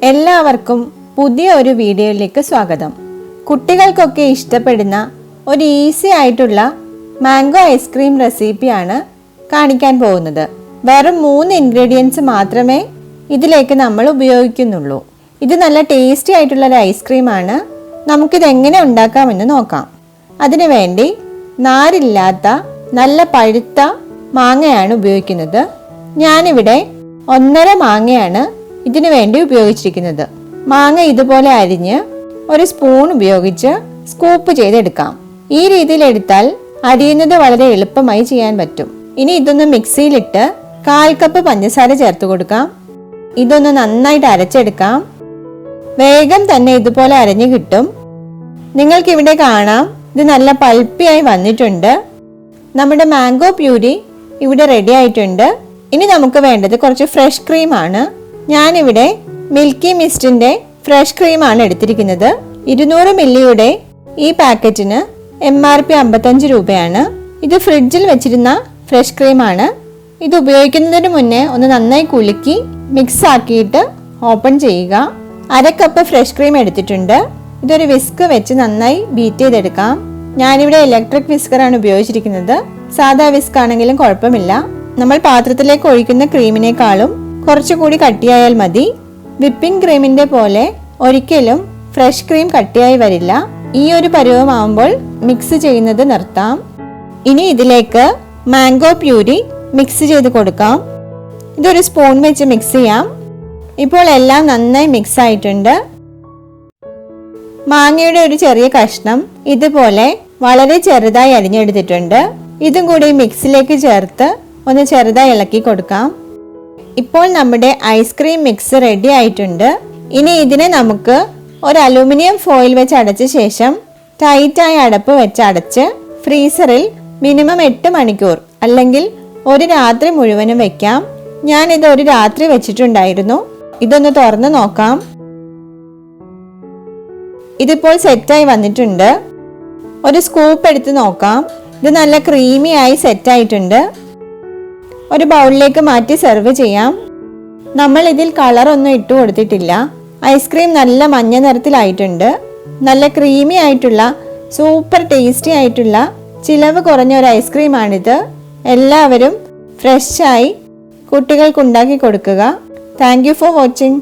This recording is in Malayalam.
എല്ലാവർക്കും പുതിയ ഒരു വീഡിയോയിലേക്ക് സ്വാഗതം. കുട്ടികൾക്കൊക്കെ ഇഷ്ടപ്പെടുന്ന ഒരു ഈസി ആയിട്ടുള്ള മാംഗോ ഐസ്ക്രീം റെസിപ്പിയാണ് കാണിക്കാൻ പോകുന്നത്. വെറും 3 ഇൻഗ്രീഡിയൻസ് മാത്രമേ ഇതിലേക്ക് നമ്മൾ ഉപയോഗിക്കുന്നുള്ളൂ. ഇത് നല്ല ടേസ്റ്റി ആയിട്ടുള്ള ഒരു ഐസ്ക്രീമാണ്. നമുക്കിത് എങ്ങനെ ഉണ്ടാക്കാമെന്ന് നോക്കാം. അതിനു വേണ്ടി നാരില്ലാത്ത നല്ല പഴുത്ത മാങ്ങയാണ് ഉപയോഗിക്കുന്നത്. ഞാനിവിടെ 1.5 മാങ്ങയാണ് ഇതിനു വേണ്ടി ഉപയോഗിച്ചിരിക്കുന്നത്. മാങ്ങ ഇതുപോലെ അരിഞ്ഞ് ഒരു സ്പൂൺ ഉപയോഗിച്ച് സ്കൂപ്പ് ചെയ്തെടുക്കാം. ഈ രീതിയിൽ എടുത്താൽ അരിയുന്നത് വളരെ എളുപ്പമായി ചെയ്യാൻ പറ്റും. ഇനി ഇതൊന്ന് മിക്സിയിലിട്ട് 1/4 കപ്പ് പഞ്ചസാര ചേർത്ത് കൊടുക്കാം. ഇതൊന്ന് നന്നായിട്ട് അരച്ചെടുക്കാം. വേഗം തന്നെ ഇതുപോലെ അരഞ്ഞു കിട്ടും. നിങ്ങൾക്കിവിടെ കാണാം, ഇത് നല്ല പൾപ്പിയായി വന്നിട്ടുണ്ട്. നമ്മുടെ മാംഗോ പ്യൂരി ഇവിടെ റെഡി ആയിട്ടുണ്ട്. ഇനി നമുക്ക് വേണ്ടത് കുറച്ച് ഫ്രഷ് ക്രീമാണ്. ഞാനിവിടെ മിൽക്കി മിസ്റ്റിന്റെ ഫ്രഷ് ക്രീമാണ് എടുത്തിരിക്കുന്നത്. 200 മില്ലിയുടെ ഈ പാക്കറ്റിന് MRP 55 രൂപയാണ്. ഇത് ഫ്രിഡ്ജിൽ വെച്ചിരുന്ന ഫ്രഷ് ക്രീമാണ്. ഇത് ഉപയോഗിക്കുന്നതിന് മുന്നേ ഒന്ന് നന്നായി കുലുക്കി മിക്സ് ആക്കിയിട്ട് ഓപ്പൺ ചെയ്യുക. 1/2 കപ്പ് ഫ്രഷ് ക്രീം എടുത്തിട്ടുണ്ട്. ഇതൊരു വിസ്ക് വെച്ച് നന്നായി ബീറ്റ് ചെയ്തെടുക്കാം. ഞാനിവിടെ ഇലക്ട്രിക് വിസ്കറാണ് ഉപയോഗിച്ചിരിക്കുന്നത്. സാധാ വിസ്ക് ആണെങ്കിലും കുഴപ്പമില്ല. നമ്മൾ പാത്രത്തിലേക്ക് ഒഴിക്കുന്ന ക്രീമിനേക്കാളും കുറച്ചുകൂടി കട്ടിയായാൽ മതി. വിപ്പിംഗ് ക്രീമിന്റെ പോലെ ഒരിക്കലും ഫ്രഷ് ക്രീം കട്ടിയായി വരില്ല. ഈ ഒരു പരുവമാകുമ്പോൾ മിക്സ് ചെയ്യുന്നത് നിർത്താം. ഇനി ഇതിലേക്ക് മാംഗോ പ്യൂരി മിക്സ് ചെയ്ത് കൊടുക്കാം. ഇതൊരു സ്പൂൺ വെച്ച് മിക്സ് ചെയ്യാം. ഇപ്പോൾ എല്ലാം നന്നായി മിക്സ് ആയിട്ടുണ്ട്. മാങ്ങയുടെ ഒരു ചെറിയ കഷ്ണം ഇതുപോലെ വളരെ ചെറുതായി അരിഞ്ഞെടുത്തിട്ടുണ്ട്. ഇതും കൂടി മിക്സിലേക്ക് ചേർത്ത് ഒന്ന് ചെറുതായി ഇളക്കി കൊടുക്കാം. ഇപ്പോൾ നമ്മുടെ ഐസ്ക്രീം മിക്സ് റെഡി ആയിട്ടുണ്ട്. ഇനി ഇതിനെ നമുക്ക് ഒരു അലൂമിനിയം ഫോയിൽ വെച്ച് അടച്ച ശേഷം ടൈറ്റായി അടപ്പ് വെച്ച് അടച്ച് ഫ്രീസറിൽ മിനിമം 8 മണിക്കൂർ അല്ലെങ്കിൽ ഒരു രാത്രി മുഴുവനും വെക്കാം. ഞാനിത് ഒരു രാത്രി വെച്ചിട്ടുണ്ടായിരുന്നു. ഇതൊന്ന് തുറന്ന് നോക്കാം. ഇതിപ്പോൾ സെറ്റായി വന്നിട്ടുണ്ട്. ഒരു സ്കൂപ്പ് എടുത്ത് നോക്കാം. ഇത് നല്ല ക്രീമി ആയി സെറ്റായിട്ടുണ്ട്. ഒരു ബൗളിലേക്ക് മാറ്റി സെർവ് ചെയ്യാം. നമ്മൾ ഇതിൽ കളറൊന്നും ഇട്ട് കൊടുത്തിട്ടില്ല. ഐസ്ക്രീം നല്ല മഞ്ഞ നിറത്തിലായിട്ടുണ്ട്. നല്ല ക്രീമി ആയിട്ടുള്ള സൂപ്പർ ടേസ്റ്റി ആയിട്ടുള്ള ചിലവ് കുറഞ്ഞ ഒരു ഐസ്ക്രീമാണിത്. എല്ലാവരും ഫ്രഷായി കുട്ടികൾക്ക് ഉണ്ടാക്കി കൊടുക്കുക. Thank you for watching.